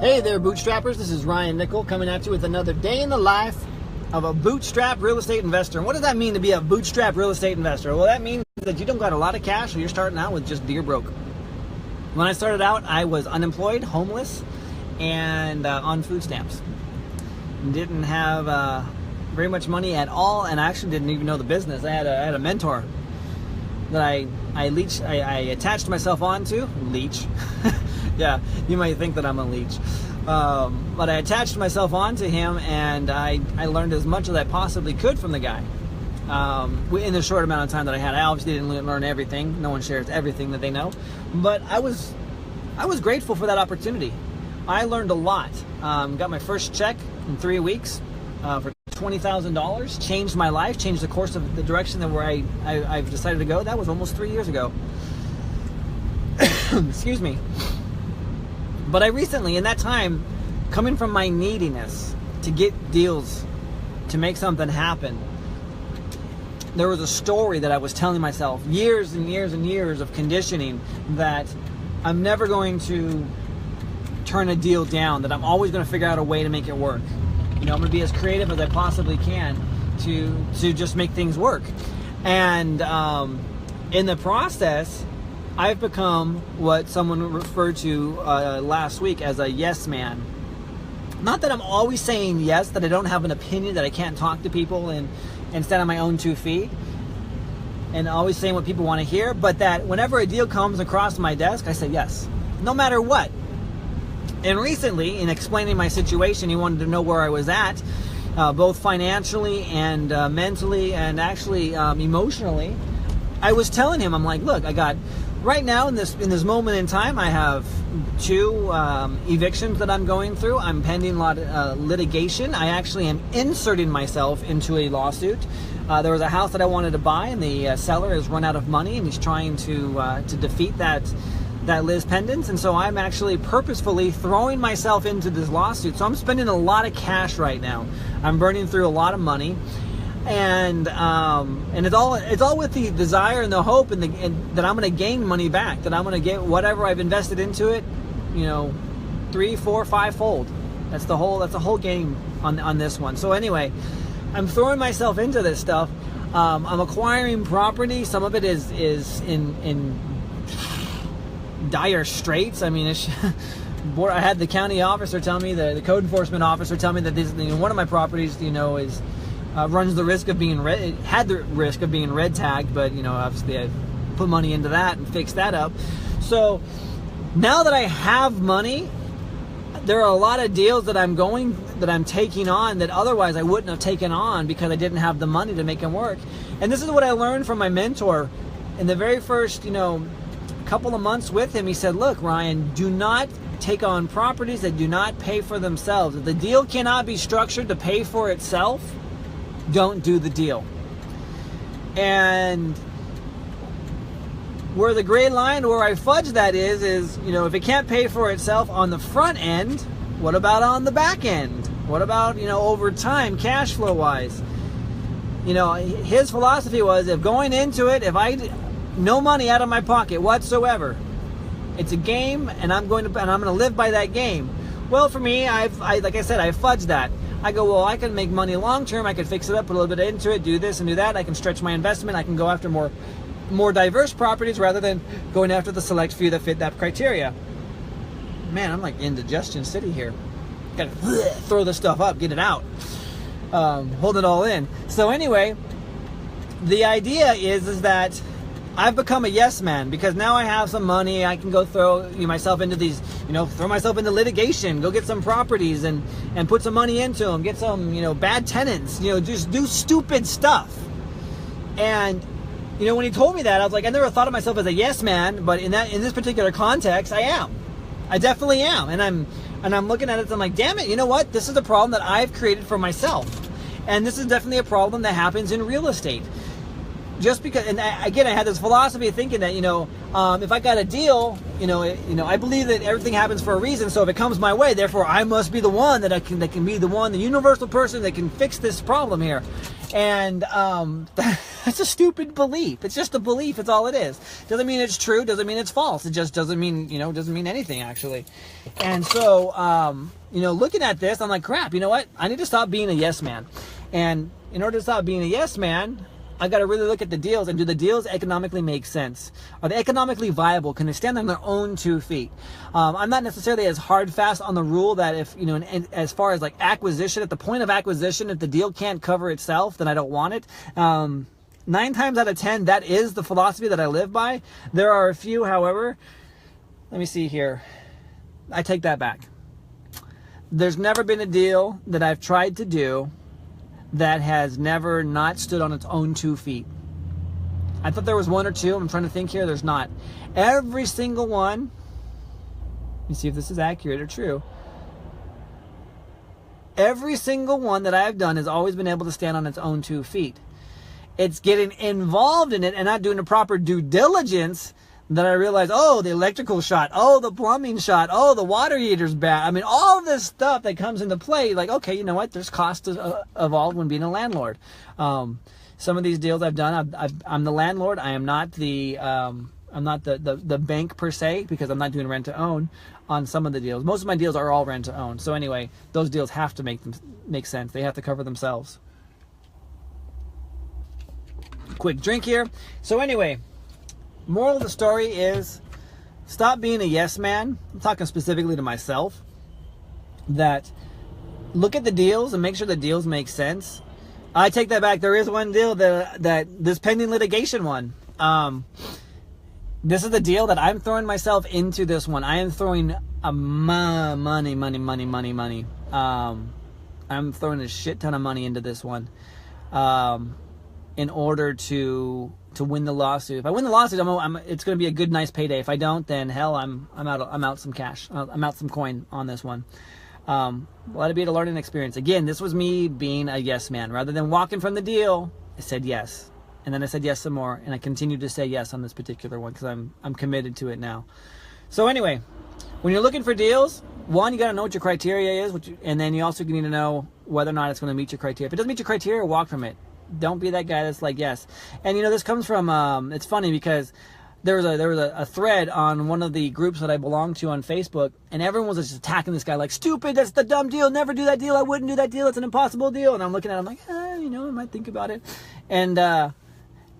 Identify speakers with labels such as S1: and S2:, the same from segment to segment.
S1: Hey there, Bootstrappers. This is Ryan Nickel coming at you with another day in the life of a bootstrap real estate investor. And what does that mean to be a bootstrap real estate investor? Well, that means that you don't got a lot of cash, or you're starting out with just deer broke. When I started out, I was unemployed, homeless, and on food stamps. Didn't have very much money at all, and I actually didn't even know the business. I had a mentor that I attached myself onto. Leech. Yeah, you might think that I'm a leech. But I attached myself onto him, and I learned as much as I possibly could from the guy. In the short amount of time that I had. I obviously didn't learn everything. No one shares everything that they know. But I was grateful for that opportunity. I learned a lot. Got my first check in 3 weeks for $20,000. Changed my life, changed the course of the direction that where I've decided to go. That was almost 3 years ago. Excuse me. But I recently, in that time, coming from my neediness to get deals, to make something happen, there was a story that I was telling myself, years and years and years of conditioning, that I'm never going to turn a deal down, that I'm always going to figure out a way to make it work. You know, I'm going to be as creative as I possibly can to just make things work. And in the process, I've become what someone referred to last week as a yes man. Not that I'm always saying yes, that I don't have an opinion, that I can't talk to people and stand on my own 2 feet and always saying what people want to hear, but that whenever a deal comes across my desk, I say yes, no matter what. And recently, in explaining my situation, he wanted to know where I was at, both financially and mentally and actually emotionally. I was telling him, I'm like, look, I got... Right now, in this moment in time, I have 2 evictions that I'm going through. I'm pending litigation. I actually am inserting myself into a lawsuit. There was a house that I wanted to buy, and the seller has run out of money, and he's trying to defeat that Liz pendants. And so I'm actually purposefully throwing myself into this lawsuit. So I'm spending a lot of cash right now. I'm burning through a lot of money. And it's all with the desire and the hope and that I'm going to gain money back, that I'm going to get whatever I've invested into it, 3, 4, 5-fold. That's the whole game on this one. So anyway, I'm throwing myself into this stuff. I'm acquiring property. Some of it is in dire straits. I mean, I had the county officer tell me, the code enforcement officer tell me that one of my properties, is runs the risk of being had the risk of being red tagged, but obviously I put money into that and fixed that up. So now that I have money, there are a lot of deals that I'm taking on that otherwise I wouldn't have taken on because I didn't have the money to make them work. And this is what I learned from my mentor in the very first couple of months with him. He said, look, Ryan, do not take on properties that do not pay for themselves. If the deal cannot be structured to pay for itself, don't do the deal. And where the gray line, where I fudge that is if it can't pay for itself on the front end, what about on the back end? What about over time, cash flow wise? His philosophy was, if going into it, if I no money out of my pocket whatsoever, it's a game, and I'm going to live by that game. Well, for me, like I said, I fudged that. I go, well, I can make money long term. I can fix it up, put a little bit into it, do this and do that. I can stretch my investment. I can go after more diverse properties rather than going after the select few that fit that criteria. Man, I'm like indigestion city here. Got to throw this stuff up, get it out, hold it all in. So anyway, the idea is that I've become a yes man because now I have some money. I can go throw myself into these, throw myself into litigation, go get some properties and put some money into them, get some, bad tenants, just do stupid stuff. And, when he told me that, I was like, I never thought of myself as a yes man, but in this particular context, I am. I definitely am. And I'm looking at it and I'm like, damn it, you know what? This is a problem that I've created for myself. And this is definitely a problem that happens in real estate. just because, and again, I had this philosophy of thinking that, if I got a deal, I believe that everything happens for a reason. So if it comes my way, therefore I must be the one that can be the universal person that can fix this problem here. And that's a stupid belief. It's just a belief. It's all it is. Doesn't mean it's true. Doesn't mean it's false. It just doesn't mean, doesn't mean anything actually. And so, looking at this, I'm like, crap, you know what? I need to stop being a yes man. And in order to stop being a yes man, I got to really look at the deals, and do the deals economically make sense? Are they economically viable? Can they stand on their own 2 feet? I'm not necessarily as hard fast on the rule that if, as far as like acquisition, at the point of acquisition, if the deal can't cover itself, then I don't want it. 9 times out of 10, that is the philosophy that I live by. There are a few, however, let me see here. I take that back. There's never been a deal that I've tried to do that has never not stood on its own 2 feet. I thought there was 1 or 2. I'm trying to think here. There's not. Every single one, let me see if this is accurate or true. Every single one that I've done has always been able to stand on its own 2 feet. It's getting involved in it and not doing the proper due diligence that I realized, the electrical shot, the plumbing shot, the water heater's bad. I mean, all this stuff that comes into play, like, okay, you know what? There's costs involved when being a landlord. Some of these deals I've done, I'm the landlord. I am not the bank per se, because I'm not doing rent to own on some of the deals. Most of my deals are all rent to own. So anyway, those deals have to make sense. They have to cover themselves. Quick drink here. So anyway, moral of the story is, stop being a yes man. I'm talking specifically to myself. That look at the deals and make sure the deals make sense. I take that back. There is one deal that this pending litigation one. This is the deal that I'm throwing myself into. This one, I am throwing money. I'm throwing a shit ton of money into this one, in order to win the lawsuit. If I win the lawsuit, it's going to be a good, nice payday. If I don't, then hell, I'm out some cash. I'm out some coin on this one. Let it be a learning experience. Again, this was me being a yes man. Rather than walking from the deal, I said yes. And then I said yes some more, and I continued to say yes on this particular one because I'm committed to it now. So anyway, when you're looking for deals, one, you got to know what your criteria is, and then you also need to know whether or not it's going to meet your criteria. If it doesn't meet your criteria, walk from it. Don't be that guy that's like yes. And this comes from it's funny because there was a thread on one of the groups that I belong to on Facebook, and everyone was just attacking this guy like, stupid, that's the dumb deal, never do that deal, I wouldn't do that deal, it's an impossible deal. And I'm looking at him like, I might think about it. And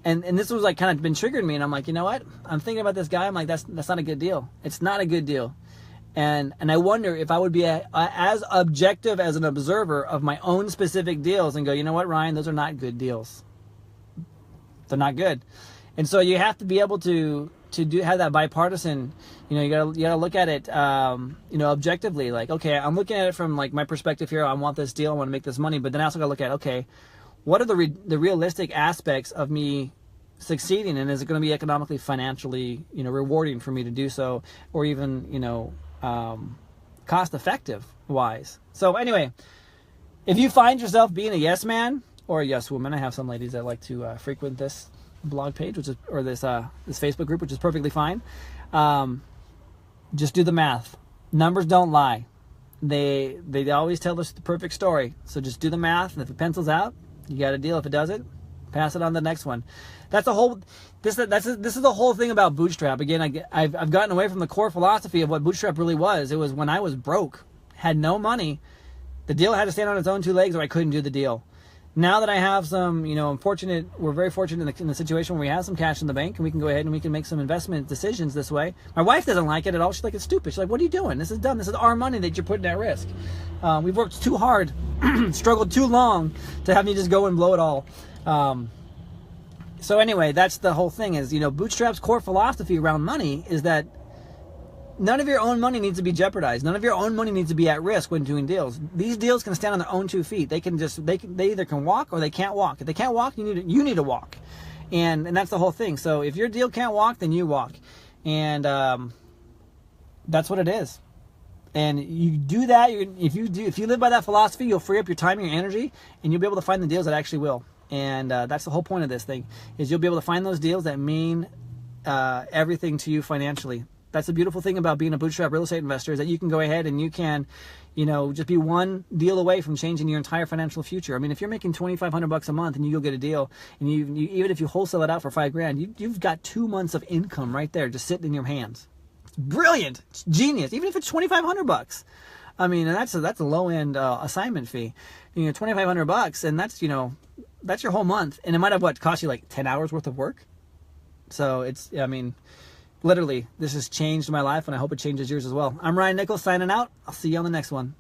S1: this was like kind of been triggering me, and I'm like, you know what? I'm thinking about this guy. I'm like, that's not a good deal. It's not a good deal. And I wonder if I would be as objective as an observer of my own specific deals and go, you know what, Ryan, those are not good deals. They're not good. And so you have to be able to have that bipartisan. You gotta look at it, objectively. Like, okay, I'm looking at it from like my perspective here. I want this deal. I want to make this money. But then I also gotta look at, okay, what are the realistic aspects of me succeeding, and is it going to be economically, financially, rewarding for me to do so, or even, cost effective wise. So anyway, if you find yourself being a yes man or a yes woman, I have some ladies that like to frequent this blog page, this Facebook group, which is perfectly fine. Just do the math. Numbers don't lie. They always tell us the perfect story. So just do the math, and if it pencils out, you got a deal. If it doesn't, pass it on to the next one. This is the whole thing about Bootstrap. Again, I've gotten away from the core philosophy of what Bootstrap really was. It was when I was broke, had no money, the deal had to stand on its own 2 legs, or I couldn't do the deal. Now that I have some, we're very fortunate in the situation where we have some cash in the bank, and we can go ahead and we can make some investment decisions this way. My wife doesn't like it at all. She's like, it's stupid. She's like, what are you doing? This is dumb. This is our money that you're putting at risk. We've worked too hard, struggled too long to have me just go and blow it all. So anyway, that's the whole thing is, Bootstrap's core philosophy around money is that none of your own money needs to be jeopardized. None of your own money needs to be at risk when doing deals. These deals can stand on their own 2 feet. They either can walk or they can't walk. If they can't walk, you need to walk. And that's the whole thing. So if your deal can't walk, then you walk. And that's what it is. And you do that, if you live by that philosophy, you'll free up your time and your energy, and you'll be able to find the deals that actually will. And that's the whole point of this thing, is you'll be able to find those deals that mean everything to you financially. That's the beautiful thing about being a bootstrap real estate investor, is that you can go ahead and you can, just be one deal away from changing your entire financial future. I mean, if you're making $2,500 a month and you go get a deal, and you even if you wholesale it out for $5,000, you've got 2 months of income right there just sitting in your hands. It's brilliant. It's genius. Even if it's $2,500. I mean, and that's a low end assignment fee. $2,500, and that's your whole month, and it might have cost you like 10 hours worth of work. So literally, this has changed my life, and I hope it changes yours as well. I'm Ryan Nichols signing out. I'll see you on the next one.